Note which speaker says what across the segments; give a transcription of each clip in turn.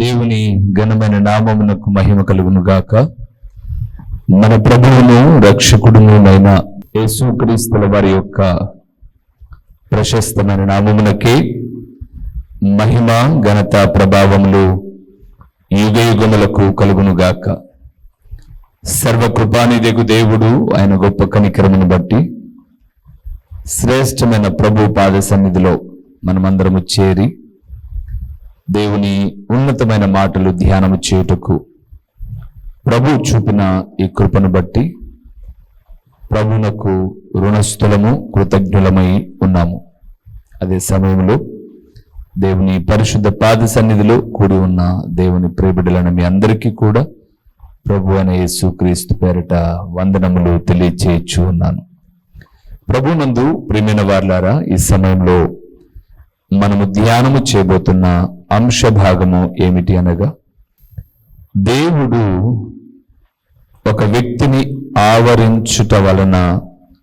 Speaker 1: దేవుని ఘనమైన నామమునకు మహిమ కలుగును గాక. మన ప్రభువును రక్షకుడునైన యేసుక్రీస్తుల వారి యొక్క ప్రశస్తమైన నామమునకే మహిమ ఘనత ప్రభావములు యుగయుగములకు కలుగును గాక. సర్వకృపానిధికు దేవుడు ఆయన గొప్ప కనికరమును బట్టి శ్రేష్టమైన ప్రభు పాద సన్నిధిలో మనమందరము చేరి దేవుని ఉన్నతమైన మాటలు ధ్యానము చేయుటకు ప్రభు చూపిన ఈ కృపను బట్టి ప్రభువునకు రుణస్థులము కృతజ్ఞులమై ఉన్నాము. అదే సమయంలో దేవుని పరిశుద్ధ పాద సన్నిధిలో కూడి ఉన్న దేవుని ప్రియబిడ్డలైన మీ అందరికీ కూడా ప్రభు అనే యేసుక్రీస్తు పేరిట వందనములు తెలియచేయచ్చు ఉన్నాను. ప్రభునందు ప్రియమైన వారలారా, ఈ సమయంలో మనము ధ్యానము చేయబోతున్న అంశ భాగము ఏమిటి అనగా, దేవుడు ఒక వ్యక్తిని ఆవరించుట వలన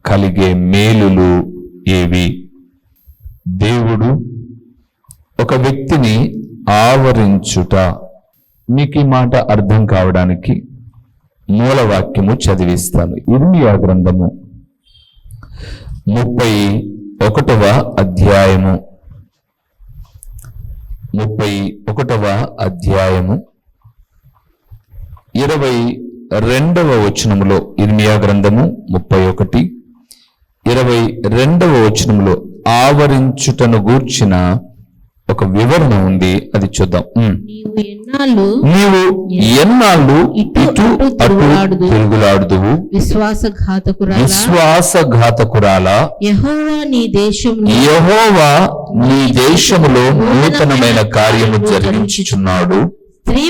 Speaker 1: కలిగే మేలులు ఏవి? దేవుడు ఒక వ్యక్తిని ఆవరించుట. మీకు ఈ మాట అర్థం కావడానికి మూలవాక్యము చదివిస్తాను. ఇర్మియా గ్రంథము 31వ అధ్యాయము 22వ వచనములో, ఇర్మియా గ్రంథము 31:22 వచనములో ఆవరించుటను గూర్చిన ఒక వివరణ ఉంది. అది చూద్దాం. నీవు ఎన్నాళ్ళు ఇటు అటు తిరుగులాడుదువు, విశ్వాసఘాతకురాలా, యెహోవా నీ దేశములో నూతనమైన కార్యము జరిగించుచున్నాడు. స్త్రీ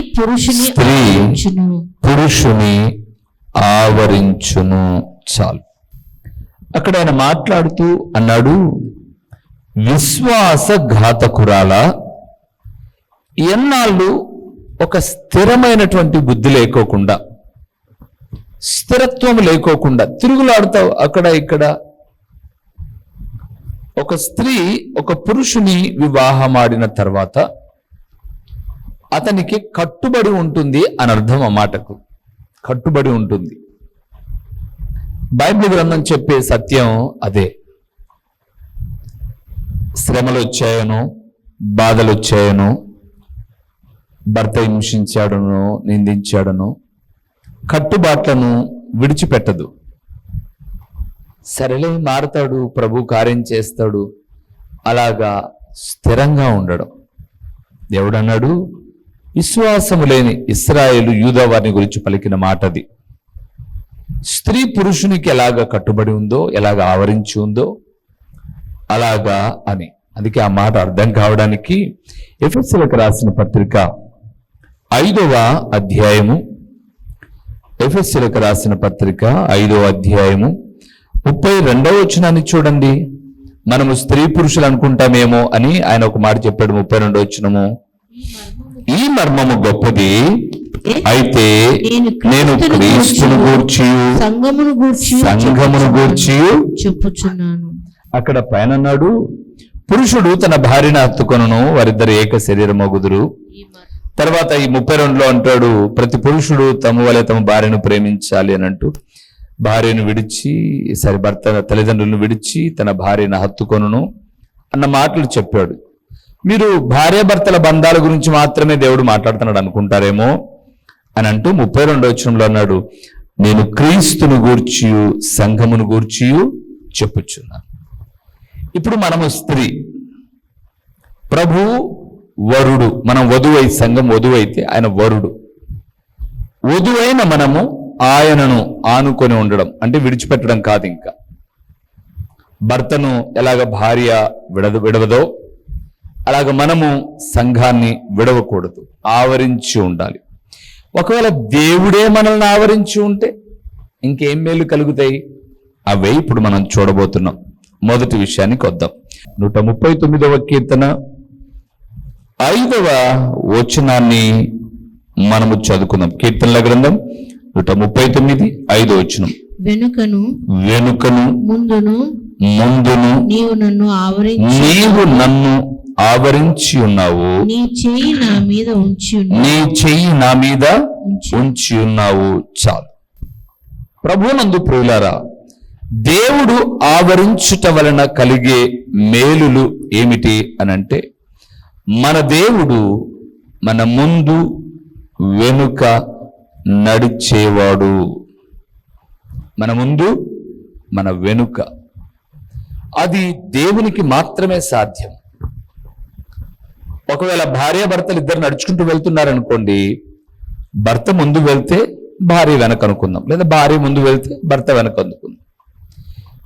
Speaker 1: పురుషుని ఆవరించును. చాలు. అక్కడ ఆయన మాట్లాడుతూ అన్నాడు, విశ్వాసఘాతకురాల, ఎన్నాళ్ళు ఒక స్థిరమైనటువంటి బుద్ధి లేకోకుండా, స్థిరత్వం లేకోకుండా తిరుగులాడుతావు అక్కడ ఇక్కడ. ఒక స్త్రీ ఒక పురుషుని వివాహమాడిన తర్వాత అతనికి కట్టుబడి ఉంటుంది అని అర్థం. ఆ మాటకు కట్టుబడి ఉంటుంది. బైబిల్ గ్రంథం చెప్పే సత్యం అదే. శ్రమలు వచ్చాయనో, బాధలు వచ్చాయనో, భర్త హింసించాడనో, నిందించాడనో, కట్టుబాట్లను విడిచిపెట్టదు. సరేలే, మారతాడు, ప్రభు కార్యం చేస్తాడు, అలాగా స్థిరంగా ఉండడం. దేవుడన్నాడు, విశ్వాసము లేని ఇశ్రాయేలు యూదా వారిని గురించి పలికిన మాట అది. స్త్రీ పురుషునికి ఎలాగ కట్టుబడి ఉందో, ఎలాగ ఆవరించి ఉందో అలాగా అని. అందుకే ఆ మాట అర్థం కావడానికి ఎఫెసీయులకు రాసిన పత్రిక 5వ అధ్యాయము, ఎఫెసీయులకు రాసిన పత్రిక 5వ అధ్యాయము 32వ వచనాన్ని చూడండి. మనము స్త్రీ పురుషులు అనుకుంటామేమో అని ఆయన ఒక మాట చెప్పాడు. 32వ వచనము, ఈ మర్మము గొప్పది, అయితే నేను క్రీస్తును గూర్చియు సంఘమును గూర్చియు చెప్పుచున్నాను. అక్కడ పైన అన్నాడు, పురుషుడు తన భార్యను హత్తుకొనును, వారిద్దరు ఏక శరీరమగుదురు. తర్వాత ఈ 32లో అంటాడు, ప్రతి పురుషుడు తమ వలె తమ భార్యను ప్రేమించాలి అని అంటూ భార్యను విడిచి, భర్త తల్లిదండ్రులను విడిచి తన భార్యను హత్తుకొనును అన్న మాటలు చెప్పాడు. మీరు భార్యాభర్తల బంధాల గురించి మాత్రమే దేవుడు మాట్లాడుతున్నాడు అనుకుంటారేమో అని అంటూ 32వ వచనంలో అన్నాడు, నేను క్రీస్తును గూర్చియు సంఘమును గూర్చియు చెప్పుచున్నాను. ఇప్పుడు మనము స్త్రీ, ప్రభు వరుడు, మనం వధువై, సంఘం వధువైతే ఆయన వరుడు. వధువైన మనము ఆయనను ఆనుకొని ఉండడం అంటే విడిచిపెట్టడం కాదు. ఇంకా భర్తను ఎలాగ భార్య విడవదో అలాగ మనము సంఘాన్ని విడవకూడదు, ఆవరించి ఉండాలి. ఒకవేళ దేవుడే మనల్ని ఆవరించి ఉంటే ఇంకేం మేలు కలుగుతాయి? అవే ఇప్పుడు మనం చూడబోతున్నాం. మొదటి విషయానికి వద్దాం. 139వ కీర్తన 5వ వచనాన్ని మనము చదువుకుందాం. కీర్తనల గ్రంథం 139:5 వచనం. వెనుకను ముందును ముందును
Speaker 2: నీవు నన్ను
Speaker 1: ఆవరించి ఉన్నావు.
Speaker 2: నీ చెయ్యి నా మీద
Speaker 1: ఉంచి ఉన్నావు. చాలు. ప్రభువునందు ప్రియులారా, దేవుడు ఆవరించుట వలన కలిగే మేలులు ఏమిటి అనంటే, మన దేవుడు మన ముందు వెనుక నడిచేవాడు. మన ముందు మన వెనుక. అది దేవునికి మాత్రమే సాధ్యం. ఒకవేళ భార్యాభర్తలు ఇద్దరు నడుచుకుంటూ వెళ్తున్నారనుకోండి, భర్త ముందు వెళ్తే భార్య వెనక అనుకుందాం, లేదా భార్య ముందు వెళ్తే భర్త వెనక అనుకుందాం.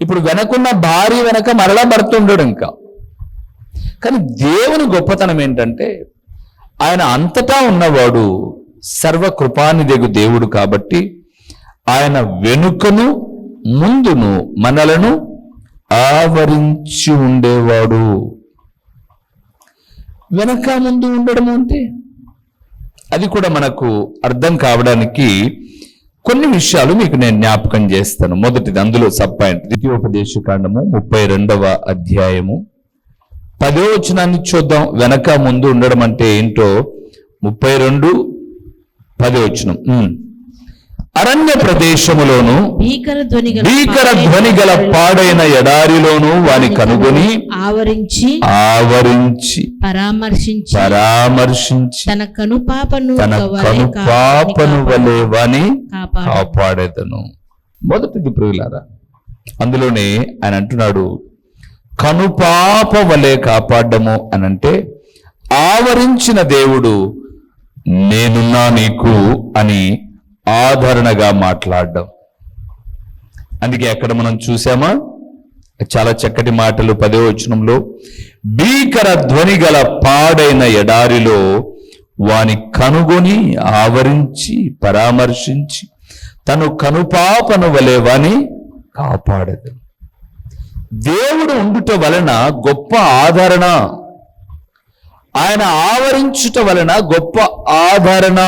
Speaker 1: ఇప్పుడు వెనకున్న భార్య వెనక మరలా భర్త ఉండడు ఇంకా. కానీ దేవుని గొప్పతనం ఏంటంటే, ఆయన అంతటా ఉన్నవాడు, సర్వకృపానిధి దేవుడు కాబట్టి ఆయన వెనుకను ముందును మనలను ఆవరించి ఉండేవాడు. వెనక ముందు ఉండడం అంటే అది కూడా మనకు అర్థం కావడానికి కొన్ని విషయాలు మీకు నేను జ్ఞాపకం చేస్తాను. మొదటిది, అందులో సబ్ పాయింట్, ద్వితీయోపదేశకాండము 32వ అధ్యాయము 10వ వచనాన్ని చూద్దాం. వెనక ముందు ఉండడం అంటే ఏంటో 32:10 వచనం. అరణ్య ప్రదేశములోను భీకర ధ్వని గల పాడైన ఎడారిలోను వాని కనుగొని ఆవరించి పరామర్శించి తన కనుపాపను వలె వాని కాపాడేదను. మొదటిది ప్రియులారా, అందులోనే ఆయన అంటున్నాడు, కనుపాప వలె కాపాడము అనంటే ఆవరించిన దేవుడు నేనున్నా నీకు అని ఆదరణగా మాట్లాడడం. అందుకే అక్కడ మనం చూసామా, చాలా చక్కటి మాటలు 10వ వచనంలో, భీకర ధ్వని గల పాడైన ఎడారిలో వాని కనుగొని ఆవరించి పరామర్శించి తను కనుపాపను వలె వాని కాపాడదు. దేవుడు ఉండుట వలన గొప్ప ఆదరణ, ఆయన ఆవరించుట వలన గొప్ప ఆదరణ.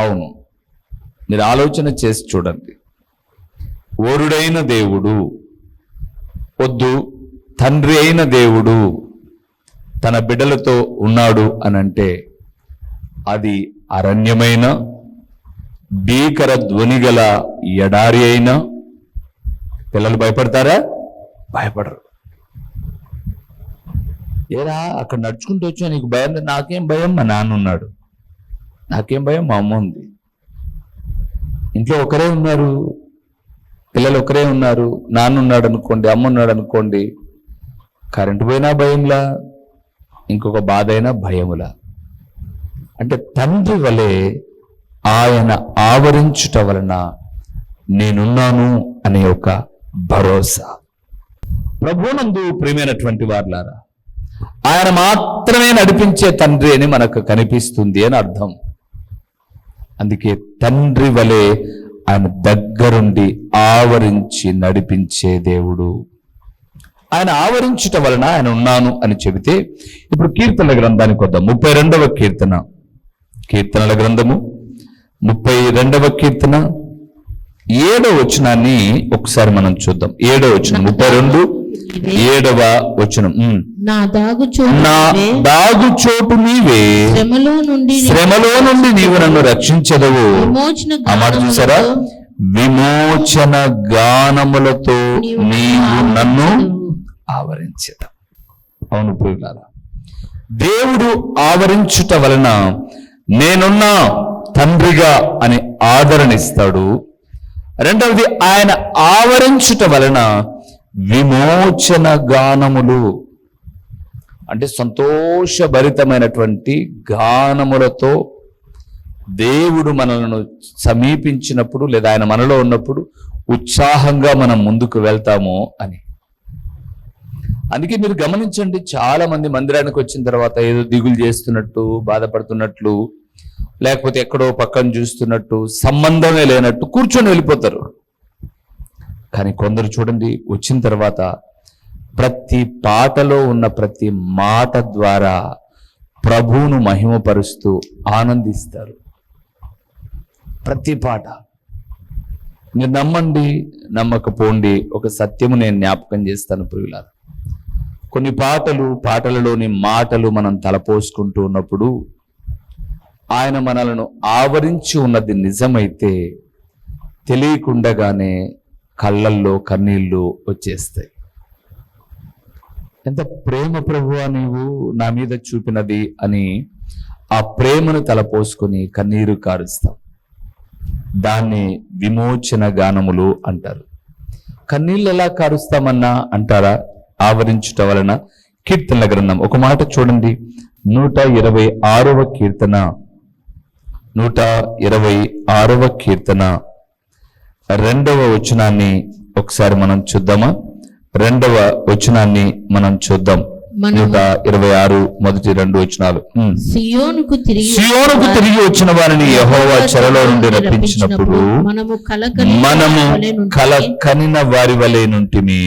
Speaker 1: అవును, మీరు ఆలోచన చేసి చూడండి. ఓరుడైన దేవుడు వద్దు, తండ్రి అయిన దేవుడు తన బిడ్డలతో ఉన్నాడు అనంటే అది అరణ్యమైన భీకర ధ్వనిగల ఎడారి అయినా పిల్లలు భయపడతారా? భయపడరు. ఏరా అక్కడ నడుచుకుంటూ వచ్చా, నీకు భయం? నాకేం భయం, మా నాన్న ఉన్నాడు. నాకేం భయం, మా అమ్మ ఉంది. ఇంట్లో ఒకరే ఉన్నారు, పిల్లలు ఒకరే ఉన్నారు, నాన్న ఉన్నాడు అనుకోండి, అమ్మ ఉన్నాడు అనుకోండి, కరెంటు పోయినా భయంలా, ఇంకొక బాధ అయినా భయములా. అంటే తండ్రి వలె ఆయన ఆవరించుట వలన నేనున్నాను అనే ఒక భరోసా. ప్రభువునందు ప్రియమైనటువంటి వారులారా, ఆయన మాత్రమే నడిపించే తండ్రి అని మనకు కనిపిస్తుంది అని అర్థం. అందుకే తండ్రి వలె ఆయన దగ్గరుండి ఆవరించి నడిపించే దేవుడు. ఆయన ఆవరించుట వలన ఆయన ఉన్నాను అని చెబితే, ఇప్పుడు కీర్తనల గ్రంథానికి వద్దాం. 32వ కీర్తన, కీర్తనల గ్రంథము 32వ కీర్తన 7వ వచనాన్ని ఒకసారి మనం చూద్దాం. 7వ వచనం, 32:7వ వచనం. నా దాగుచోటు నీవే, శ్రమలో నుండి నీవు నన్ను రక్షించదవు. చూసారా, విమోచన గానములతో నీవు నన్ను ఆవరించదు. అవును ప్రియులారా, దేవుడు ఆవరించుట వలన నేనున్నా తండ్రిగా అని ఆదరణిస్తాడు. రెండవది, ఆయన ఆవరించుట వలన విమోచన గానములు, అంటే సంతోషభరితమైనటువంటి గానములతో దేవుడు మనలను సమీపించినప్పుడు, లేదా ఆయన మనలో ఉన్నప్పుడు ఉత్సాహంగా మనం ముందుకు వెళ్తాము అని. అందుకే మీరు గమనించండి, చాలా మంది మందిరానికి వచ్చిన తర్వాత ఏదో దిగులు చేస్తున్నట్టు, బాధపడుతున్నట్లు, లేకపోతే ఎక్కడో పక్కన చూస్తున్నట్టు, సంబంధమే లేనట్టు కూర్చొని వెళ్ళిపోతారు. కానీ కొందరు చూడండి, వచ్చిన తర్వాత ప్రతి పాటలో ఉన్న ప్రతి మాట ద్వారా ప్రభువును మహిమపరుస్తూ ఆనందిస్తారు. ప్రతి పాట. మీరు నమ్మండి, నమ్మకపోండి, ఒక సత్యము నేను జ్ఞాపకం చేస్తాను ప్రియులారా. కొన్ని పాటలలోని మాటలు మనం తలపోసుకుంటూ ఉన్నప్పుడు ఆయన మనలను ఆవరించి ఉన్నది నిజమైతే తెలియకుండగానే కళ్ళల్లో కన్నీళ్లు వచ్చేస్తాయి. ఎంత ప్రేమ ప్రభువా నీవు నా మీద చూపినది అని ఆ ప్రేమను తలపోసుకొని కన్నీరు కారుస్తాం. దాన్ని విమోచన గానములు అంటారు. కన్నీళ్ళు ఎలా కారుస్తామన్నా అంటారా? ఆవరించుట వలన. కీర్తనల గ్రంథం ఒక మాట చూడండి, 126వ కీర్తన, 126వ కీర్తన 2వ వచనాన్ని ఒకసారి మనం చూద్దామా? 2వ వచనాన్ని మనం చూద్దాం. 126 మొదటి 2 వచనాలు.
Speaker 2: సియోనుకు
Speaker 1: తిరిగి వచ్చిన వారిని యెహోవా చెరలో నుండి రప్పించినప్పుడు మనము కనిన వారి వలె నుంటిమి.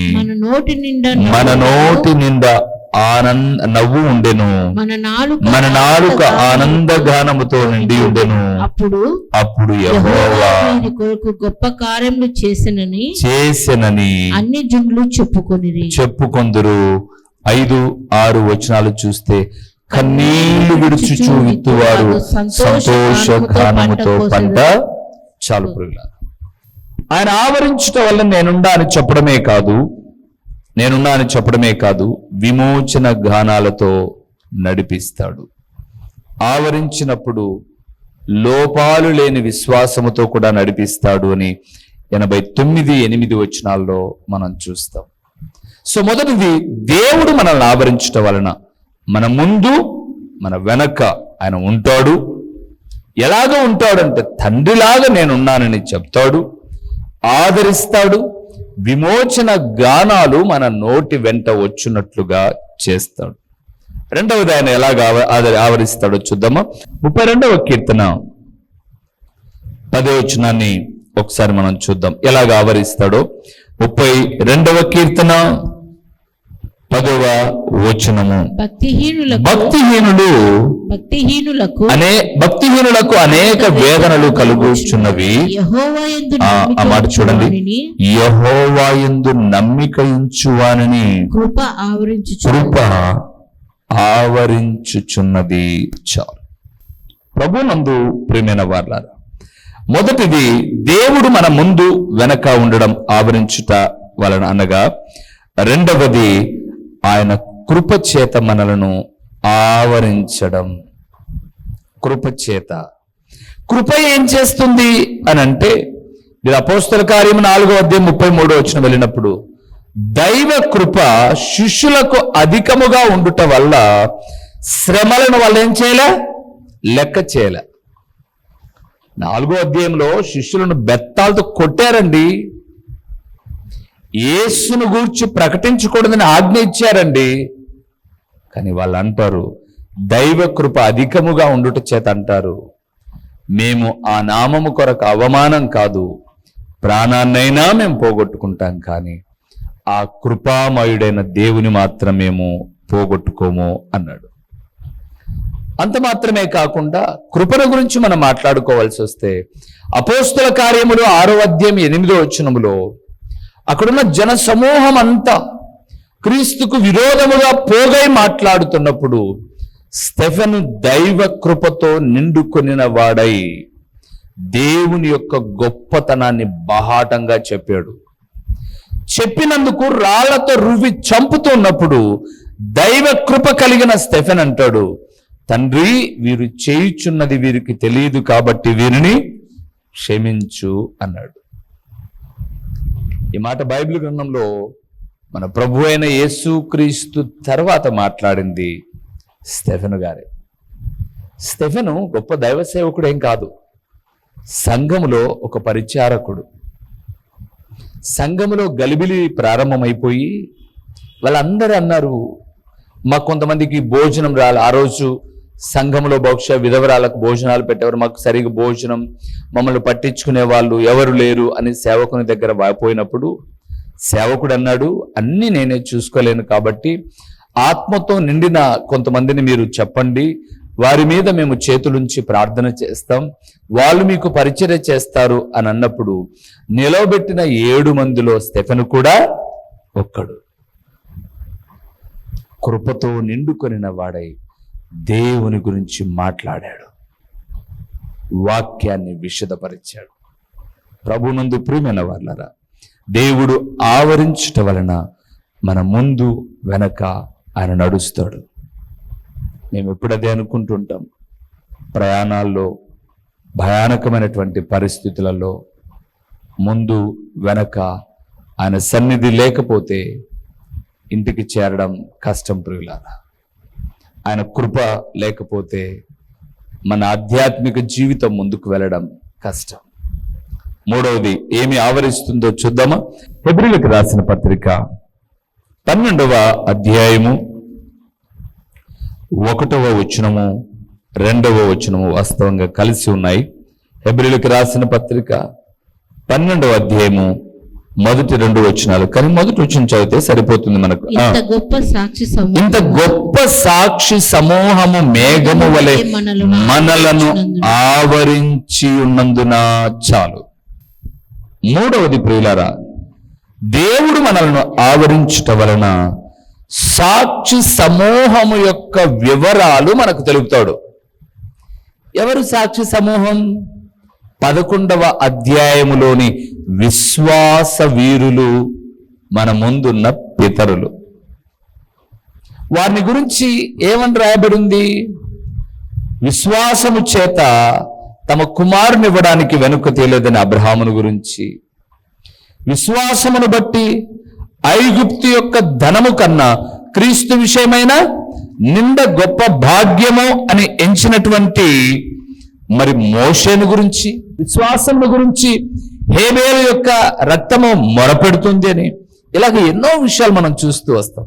Speaker 1: మన నోటి నిండా నవ్వు ఉండెను, మన నాలుక ఆనందగానముతో నిండి ఉండెను. అప్పుడు యెహోవా
Speaker 2: గొప్ప కార్యములు చేసెనని
Speaker 1: అన్ని జనులు చెప్పుకొందురు. 5, 6 వచనాలు చూస్తే కన్నీళ్లు విడుచుచు విత్తువారు సంతోష గానముతో పంట చాలు ప్రియులారా. ఆయన ఆవరించుట వల్ల నేనున్నా అని చెప్పడమే కాదు విమోచన గానాలతో నడిపిస్తాడు. ఆవరించినప్పుడు లోపాలు లేని విశ్వాసముతో కూడా నడిపిస్తాడు అని 89-8 వచనాల్లో మనం చూస్తాం. సో మొదటిది, దేవుడు మనల్ని ఆవరించటం వలన మన ముందు మన వెనక ఆయన ఉంటాడు. ఎలాగో ఉంటాడంటే తండ్రిలాగా నేనున్నానని చెప్తాడు, ఆదరిస్తాడు. విమోచన గానాలు మన నోటి వెంట వచ్చినట్లుగా చేస్తాడు. రెండవది, ఆయన ఎలాగ ఆవరిస్తాడో చూద్దామా? 32వ కీర్తన 10వ వచనాన్ని ఒకసారి మనం చూద్దాం, ఎలాగ ఆవరిస్తాడో. 32వ కీర్తన 10వ వచనము. భక్తిహీనులకు అనేక వేదనలు కలుగుచున్నవి. ఆ మాట చూడండి, యెహోవా యందు నమ్మిక ఉంచువానిని కృప ఆవరించుచున్నది. చాలు. ప్రభునందు ప్రియమైన వారలారా, మొదటిది దేవుడు మన ముందు వెనక ఉండడం ఆవరించుట వలన అనగా, రెండవది ఆయన కృపచేత మనలను ఆవరించడం. కృపచేత. కృప ఏం చేస్తుంది అని అంటే, మీరు అపోస్తల కార్యము 4వ అధ్యాయం 33వ వచనం వెళ్ళినప్పుడు, దైవ కృప శిష్యులకు అధికముగా ఉండుట వల్ల శ్రమలను వాళ్ళు ఏం చేయలే, లెక్క చేయలే. 4వ అధ్యాయంలో శిష్యులను బెత్తాలతో కొట్టారండి, యేసును గూర్చి ప్రకటించకూడదని ఆజ్ఞ ఇచ్చారండి. కానీ వాళ్ళు అంటారు, దైవ కృప అధికముగా ఉండుట చేత అంటారు, మేము ఆ నామము కొరకు అవమానం కాదు, ప్రాణాన్నైనా మేము పోగొట్టుకుంటాం, కానీ ఆ కృపామయుడైన దేవుని మాత్రం మేము పోగొట్టుకోము అన్నాడు. అంత మాత్రమే కాకుండా కృపణ గురించి మనం మాట్లాడుకోవాల్సి వస్తే, అపోస్తల కార్యములు 6వ అధ్యాయం 8వ వచనములో అక్కడున్న జన సమూహం అంతా క్రీస్తుకు విరోధముగా పోగై మాట్లాడుతున్నప్పుడు స్టెఫెను దైవ కృపతో నిండుకొనిన వాడై దేవుని యొక్క గొప్పతనాన్ని బహాటంగా చెప్పాడు. చెప్పినందుకు రాళ్లతో రువ్వి చంపుతున్నప్పుడు దైవ కృప కలిగిన స్టెఫెన్ అంటాడు, తండ్రి, వీరు చేయుచున్నది వీరికి తెలియదు కాబట్టి వీరిని క్షమించు అన్నాడు. ఈ మాట బైబిల్ గ్రంథంలో మన ప్రభు అయిన యేసుక్రీస్తు తర్వాత మాట్లాడింది స్టెఫెను గారే. స్టెఫెను గొప్ప దైవ సేవకుడు ఏం కాదు, సంఘములో ఒక పరిచారకుడు. సంఘములో గలిబిలి ప్రారంభమైపోయి వాళ్ళందరూ అన్నారు, మాకు కొంతమందికి భోజనం రాలి. ఆ రోజు సంఘంలో బహుశా విధవరాలకు భోజనాలు పెట్టేవారు, మాకు సరిగా భోజనం, మమ్మల్ని పట్టించుకునే వాళ్ళు ఎవరు లేరు అని సేవకుని దగ్గర పోయినప్పుడు సేవకుడు అన్నాడు, అన్నీ నేనే చూసుకోలేను కాబట్టి ఆత్మతో నిండిన కొంతమందిని మీరు చెప్పండి, వారి మీద మేము చేతులుంచి ప్రార్థన చేస్తాం, వాళ్ళు మీకు పరిచర్య చేస్తారు అని అన్నప్పుడు నిలవబెట్టిన 7 మందిలో స్టెఫెను కూడా ఒక్కడు. కృపతో నిండుకొనిన వాడై దేవుని గురించి మాట్లాడాడు, వాక్యాన్ని విశదపరిచాడు. ప్రభునందు ప్రియమైన వాళ్ళరా, దేవుడు ఆవరించుట వలన మన ముందు వెనక ఆయన నడుస్తాడు. మేము ఎప్పుడదే అనుకుంటుంటాం, ప్రయాణాల్లో భయానకమైనటువంటి పరిస్థితులలో ముందు వెనక ఆయన సన్నిధి లేకపోతే ఇంటికి చేరడం కష్టం ప్రియులారా. ఆయన కృప లేకపోతే మన ఆధ్యాత్మిక జీవితం ముందుకు వెళ్ళడం కష్టం. మూడవది ఏమి ఆవరిస్తుందో చూద్దామా? హెబ్రీయులకు రాసిన పత్రిక 12వ అధ్యాయము 1వ వచనము 2వ వచనము వాస్తవంగా కలిసి ఉన్నాయి. హెబ్రీయులకు రాసిన పత్రిక 12వ అధ్యాయము మొదటి 2 వచనాలు, కానీ మొదటి వచనం చదివితే సరిపోతుంది మనకు.
Speaker 2: ఇంత గొప్ప సాక్షి
Speaker 1: సమూహము మేఘము వలె మనలను ఆవరించి ఉన్నందున చాలు. మూడవది ప్రియులారా, దేవుడు మనలను ఆవరించుట వలన సాక్షి సమూహము యొక్క వివరాలు మనకు తెలుపుతాడు. ఎవరు సాక్షి సమూహం? 11వ అధ్యాయములోని విశ్వాస వీరులు, మన ముందున్న పితరులు. వారిని గురించి ఏమని రాయబడింది? విశ్వాసము చేత తమ కుమారుని ఇవ్వడానికి వెనుక తేలేదని అబ్రహామును గురించి, విశ్వాసమును బట్టి ఐగుప్తు యొక్క ధనము కన్నా క్రీస్తు విషయమైన నింద గొప్ప భాగ్యము అని ఎంచినటువంటి మరి మోషేను గురించి, విశ్వాసమును గురించి హేబేలు యొక్క రక్తము మొరపెడుతుంది అని, ఇలాగ ఎన్నో విషయాలు మనం చూస్తూ వస్తాం.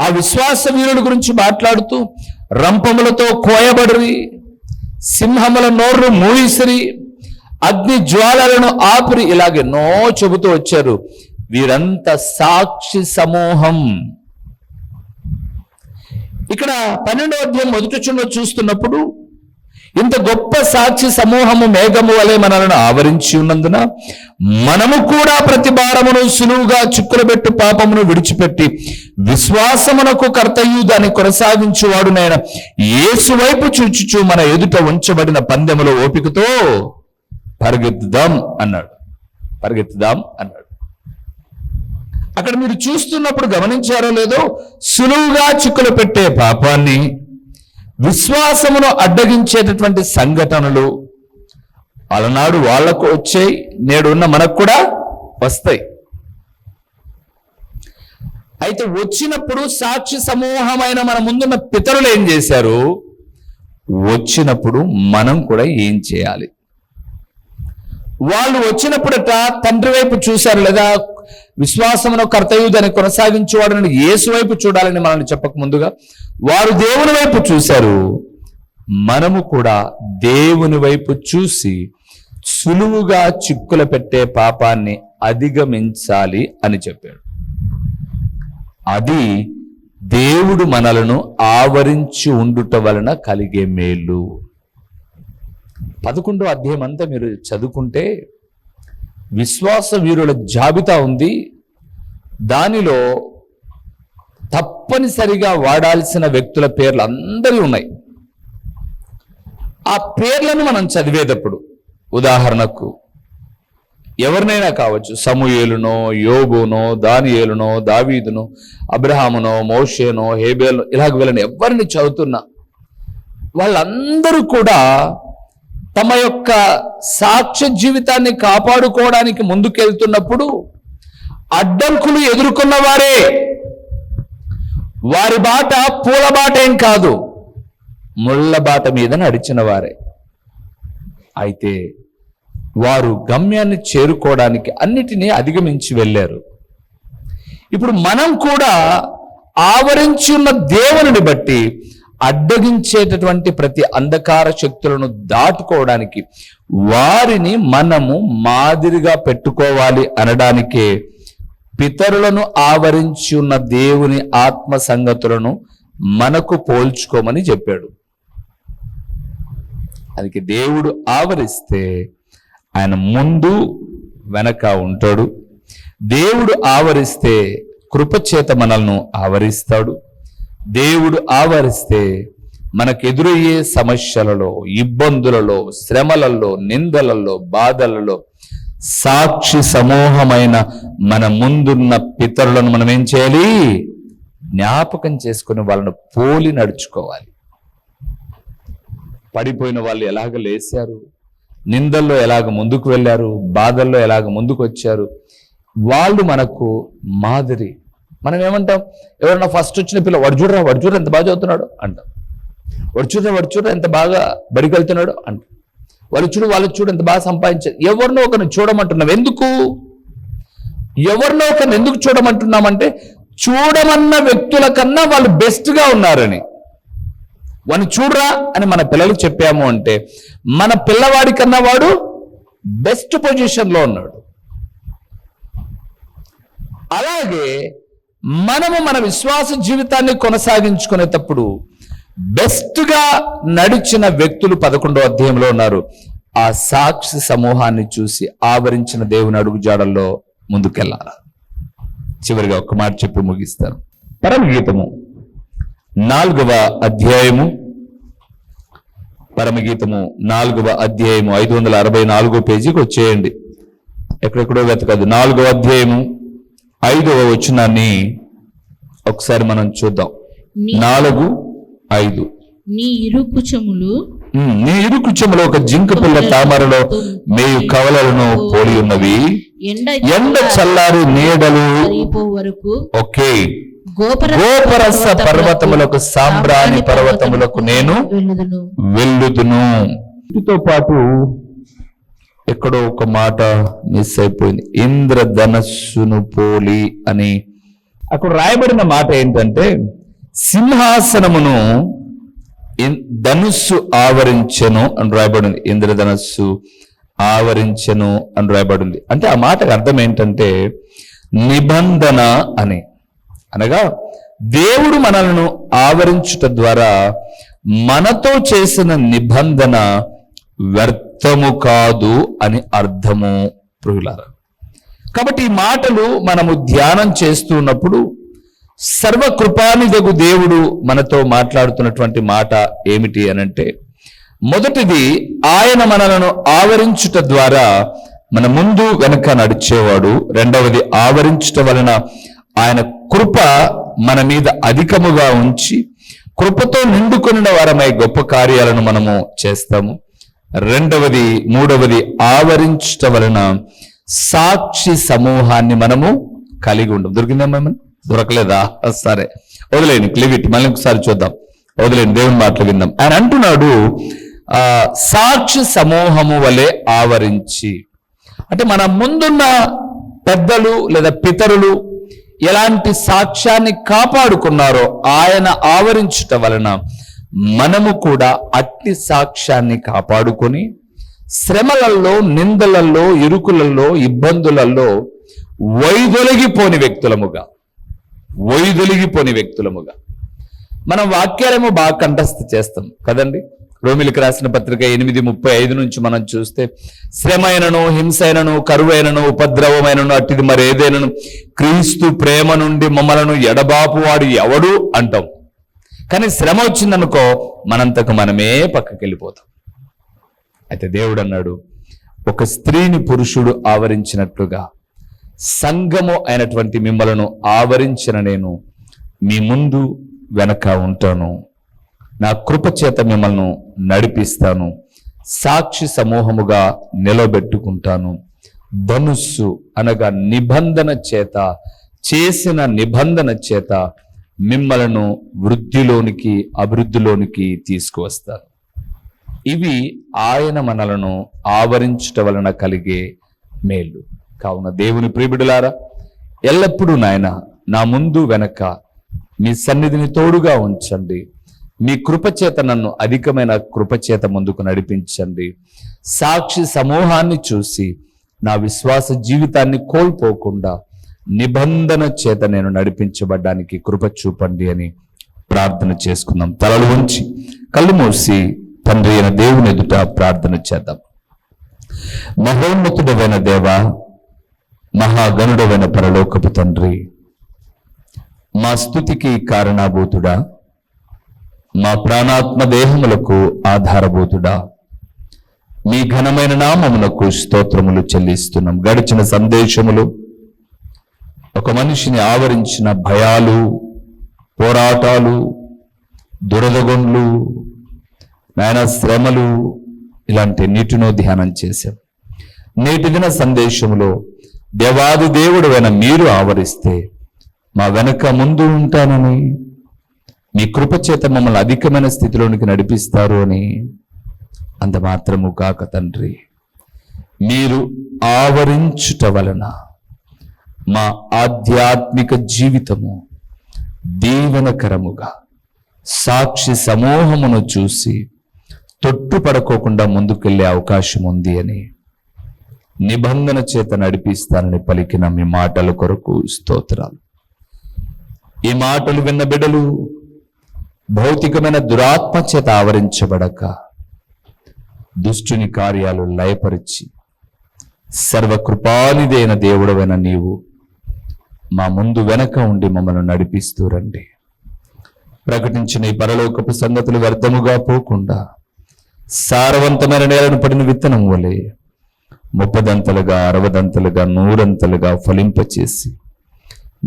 Speaker 1: ఆ విశ్వాస వీరుల గురించి మాట్లాడుతూ రంపములతో కోయబడి, సింహముల నోరు మూయిసిరి, అగ్ని జ్వాలలను ఆపిరి, ఇలాగెన్నో చెబుతూ వచ్చారు. వీరంతా సాక్షి సమూహం. ఇక్కడ 12వ అధ్యాయం మొదటి వచనంలో చూస్తున్నప్పుడు, ఇంత గొప్ప సాక్షి సమూహము మేఘము వలె మనలను ఆవరించి ఉన్నందున మనము కూడా ప్రతి భారమును సులువుగా చిక్కులబెట్టు పాపమును విడిచిపెట్టి విశ్వాసమునకు కర్తయు దాన్ని కొనసాగించువాడునైన యేసు వైపు చూచుచు మన ఎదుట ఉంచబడిన పందెములో ఓపికతో పరిగెత్తుదాం అన్నాడు. అక్కడ మీరు చూస్తున్నప్పుడు గమనించారో లేదో, సులువుగా చిక్కులు పెట్టే పాపాన్ని, విశ్వాసమును అడ్డగించేటటువంటి సంఘటనలు అలనాడు వాళ్లకు వచ్చాయి, నేడున్న మనకు కూడా వస్తాయి. అయితే వచ్చినప్పుడు సాక్షి సమూహమైన మన ముందున్న పితరులు ఏం చేశారు? వచ్చినప్పుడు మనం కూడా ఏం చేయాలి? వాళ్ళు వచ్చినప్పుడట తండ్రి వైపు చూశారు, లేదా విశ్వాసమును కర్తయు దాన్ని కొనసాగించేవాడు యేసు వైపు చూడాలని మనల్ని చెప్పక ముందుగా వారు దేవుని వైపు చూశారు. మనము కూడా దేవుని వైపు చూసి సులువుగా చిక్కులు పెట్టే పాపాన్ని అధిగమించాలి అని చెప్పాడు. అది దేవుడు మనలను ఆవరించి ఉండుట వలన కలిగే మేలు. 11వ అధ్యాయం అంతా మీరు చదువుకుంటే విశ్వాస వీరుల జాబితా ఉంది. దానిలో తప్పనిసరిగా వాడాల్సిన వ్యక్తుల పేర్లు అందరి ఉన్నాయి. ఆ పేర్లను మనం చదివేటప్పుడు ఉదాహరణకు ఎవరినైనా కావచ్చు, సమూయేలునో, యోబునో, దానియేలునో, దావీదునో, అబ్రహామునో, మోషేనో, హేబేలునో, ఇలాగ వీళ్ళని ఎవరిని చదువుతున్నా వాళ్ళందరూ కూడా తమ యొక్క సాక్ష్య జీవితాన్ని కాపాడుకోవడానికి ముందుకెళ్తున్నప్పుడు అడ్డంకులు ఎదుర్కొన్న వారే. వారి బాట పూల బాట ఏం కాదు, ముళ్ళ బాట మీద నడిచిన వారే. అయితే వారు గమ్యాన్ని చేరుకోవడానికి అన్నిటినీ అధిగమించి వెళ్ళారు. ఇప్పుడు మనం కూడా ఆవరించి ఉన్న దేవుని బట్టి అడ్డగించేటటువంటి ప్రతి అంధకార శక్తులను దాటుకోవడానికి వారిని మనము మాదిరిగా పెట్టుకోవాలి అనడానికే పితరులను ఆవరించి ఉన్న దేవుని ఆత్మ సంగతులను మనకు పోల్చుకోమని చెప్పాడు. అందుకే దేవుడు ఆవరిస్తే ఆయన ముందు వెనక ఉంటాడు. దేవుడు ఆవరిస్తే కృపచేత మనల్ని ఆవరిస్తాడు. దేవుడు ఆవరిస్తే మనకు ఎదురయ్యే సమస్యలలో, ఇబ్బందులలో, శ్రమలలో, నిందలలో, బాధలలో సాక్షి సమూహమైన మన ముందున్న పితరులను మనం ఏం చేయాలి? జ్ఞాపకం చేసుకుని వాళ్ళను పోలి నడుచుకోవాలి. పడిపోయిన వాళ్ళు ఎలాగ లేచారు, నిందల్లో ఎలాగ ముందుకు వెళ్ళారు, బాధల్లో ఎలాగ ముందుకు వచ్చారు, వాళ్ళు మనకు మాదిరి. మనం ఏమంటాం? ఎవరన్నా ఫస్ట్ వచ్చిన పిల్ల, వాడు చూడరా ఎంత బాగా చదువుతున్నాడు అంటాం. వాడు చూడరా ఎంత బాగా బడికి వెళ్తున్నాడు అంటాం. వాళ్ళు చూడు ఎంత బాగా సంపాదించారు. ఎవరినో ఒకరిని చూడమంటున్నాం. ఎందుకు ఎవరినో ఒకరిని ఎందుకు చూడమంటున్నామంటే చూడమన్న వ్యక్తుల కన్నా వాళ్ళు బెస్ట్గా ఉన్నారని. వాడిని చూడరా అని మన పిల్లలకు చెప్పాము అంటే మన పిల్లవాడి కన్నా వాడు బెస్ట్ పొజిషన్లో ఉన్నాడు. అలాగే మనము మన విశ్వాస జీవితాన్ని కొనసాగించుకునేటప్పుడు బెస్ట్గా నడిచిన వ్యక్తులు 11వ అధ్యాయంలో ఉన్నారు. ఆ సాక్షి సమూహాన్ని చూసి ఆవరించిన దేవుని అడుగుజాడల్లో ముందుకెళ్ళాలి. చివరిగా ఒక మాట చెప్పి ముగిస్తాను. పరమగీతము 4వ అధ్యాయము 564 పేజీకి వచ్చేయండి. ఎక్కడెక్కడో వెతకదు. 4వ అధ్యాయము 5వ వచనాన్ని ఒకసారి మనం చూద్దాం. 4:5
Speaker 2: నీ
Speaker 1: ఇరుకుచములు ఒక జింక పిల్ల తామరలో మేయు కవలలను పోలి ఉన్నవి. ఎండ చల్లారి నీడలు ఓకే గోపరస పర్వతములకు సాంబ్రాణి పర్వతములకు నేను వెళ్ళుదును. వీటితో పాటు ఎక్కడో ఒక మాట మిస్ అయిపోయింది. ఇంద్రధనస్సును పోలి అని అక్కడ రాయబడిన మాట ఏంటంటే సింహాసనమును ధనుస్సు ఆవరించెను అని రాయబడింది. ఇంద్రధనస్సు ఆవరించెను అని రాయబడింది. అంటే ఆ మాటకు అర్థం ఏంటంటే నిబంధన అని. అనగా దేవుడు మనలను ఆవరించుట ద్వారా మనతో చేసిన నిబంధన వ్యర్థము కాదు అని అర్థము ప్రియులారా. కాబట్టి ఈ మాటలు మనము ధ్యానం చేస్తున్నప్పుడు సర్వకృపానిదగు దేవుడు మనతో మాట్లాడుతున్నటువంటి మాట ఏమిటి అనంటే, మొదటిది ఆయన మనలను ఆవరించుట ద్వారా మన ముందు వెనక నడిచేవాడు. రెండవది ఆవరించుట వలన ఆయన కృప మన మీద అధికముగా ఉంచి కృపతో నిండుకొనిన వారమై గొప్ప కార్యాలను మనము చేస్తాము. మూడవది ఆవరించుట వలన సాక్షి సమూహాన్ని మనము కలిగి ఉండం. దొరికిందా? దొరకలేదా? సరే వదిలేండి, క్లివిట్ మళ్ళీ ఒకసారి చూద్దాం. వదిలేండి, దేవుని మాటలు విందాం. ఆయన అంటున్నాడు సాక్షి సమూహము వలె ఆవరించి. అంటే మన ముందున్న పెద్దలు లేదా పితరులు ఎలాంటి సాక్ష్యాన్ని కాపాడుకున్నారో ఆయన ఆవరించుట వలన మనము కూడా అట్టి సాక్ష్యాన్ని కాపాడుకొని శ్రమలలో, నిందలలో, ఇరుకులలో, ఇబ్బందులలో వైదొలిగిపోని వ్యక్తులముగా మనం వాక్యాలేమో బాగా కంఠస్థ చేస్తాం కదండి. రోమిలికి రాసిన పత్రిక 8:35 నుంచి మనం చూస్తే శ్రమైనను, హింసైనను, కరువైనను, ఉపద్రవమైనను అట్టిది మరేదైనను క్రీస్తు ప్రేమ నుండి మమ్మలను ఎడబాపు వాడు ఎవడు అంటాం. కానీ శ్రమ వచ్చిందనుకో మనంతకు మనమే పక్కకి వెళ్ళిపోతాం. అయితే దేవుడు అన్నాడు, ఒక స్త్రీని పురుషుడు ఆవరించినట్లుగా సంఘము అయినటువంటి మిమ్మలను ఆవరించిన నేను మీ ముందు వెనక ఉంటాను. నా కృప చేత మిమ్మల్ని నడిపిస్తాను. సాక్షి సమూహముగా నిలబెట్టుకుంటాను. ధనుస్సు అనగా నిబంధన చేత, చేసిన నిబంధన చేత మిమ్మలను వృద్ధిలోనికి, అభివృద్ధిలోనికి తీసుకువస్తాను. ఇవి ఆయన మనలను ఆవరించుట వలన కలిగే మేలు. కావున దేవుని ప్రియబిడ్డలారా, ఎల్లప్పుడూ నాయన నా ముందు వెనక మీ సన్నిధిని తోడుగా ఉంచండి. మీ కృపచేత నన్ను అధికమైన కృపచేత ముందుకు నడిపించండి. సాక్షి సమూహాన్ని చూసి నా విశ్వాస జీవితాన్ని కోల్పోకుండా నిబంధన చేత నేను నడిపించబడ్డానికి కృప చూపండి అని ప్రార్థన చేసుకుందాం. తలలు ఉంచి కళ్ళు మూసి తండ్రి అయిన దేవుని ఎదుట ప్రార్థన చేద్దాం. మహోన్నతుడమైన దేవ, మహాగణుడమైన పరలోకపు తండ్రి, మా స్తుతికి కారణాభూతుడా, మా ప్రాణాత్మ దేహములకు ఆధారభూతుడా, మీ ఘనమైన నామమునకు స్తోత్రములు చెల్లిస్తున్నాం. గడిచిన సందేశములు ఒక మనిషిని ఆవరించిన భయాలు, పోరాటాలు, దురదగొండ్లు, నాయన శ్రమలు, ఇలాంటి ఎన్నిటినో ధ్యానం చేశాం. నేటి దిన సందేశంలో దేవాది దేవుడైన మీరు ఆవరిస్తే మా వెనక ముందు ఉంటానని, మీ కృపచేత మమ్మల్ని అధికమైన స్థితిలోనికి నడిపిస్తారు అని, అంత మాత్రము కాక తండ్రి, మీరు ఆవరించుట వలన మా ఆధ్యాత్మిక జీవితము దీవెనకరముగా సాక్షి సమూహమును చూసి తొట్టుపడుకోకుండా ముందుకెళ్లే అవకాశం ఉంది అని నిబంధన చేత నడిపిస్తానని పలికిన మీ మాటల కొరకు స్తోత్రాలు. ఈ మాటలు విన్న బిడ్డలు భౌతికమైన దురాత్మ చేత ఆవరించబడక దుష్టుని కార్యాలు లయపరిచి సర్వకృపానిదైన దేవుడవైన నీవు మా ముందు వెనక ఉండి మమ్మల్ని నడిపిస్తూ రండి. ప్రకటించిన ఈ పరలోకపు సంగతులు వ్యర్థముగా పోకుండా సారవంతమైన నేలను పడిన విత్తనం వలె 30దంతలుగా 60దంతలుగా 100ంతలుగా ఫలింపచేసి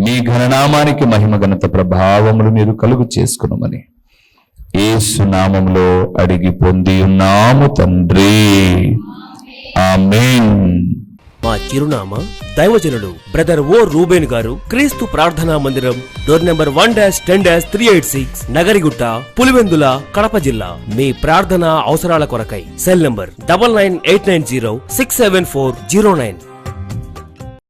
Speaker 1: మీ ఘననామానికి మహిమ ఘనత ప్రభావములు మీరు కలుగు చేసుకునమని యేసు నామములో అడిగి పొంది ఉన్నాము తండ్రి, ఆమేన్.
Speaker 3: మా చిరునామా దైవజనుడు బ్రదర్ ఓ రూబేన్ గారు, క్రీస్తు ప్రార్థనా మందిరం, డోర్ నెంబర్ 1-10-386, నగరిగుట్ట, పులివెందుల, కడప జిల్లా. మీ ప్రార్థనా అవసరాల కొరకై సెల్ నంబర్ 9989067409.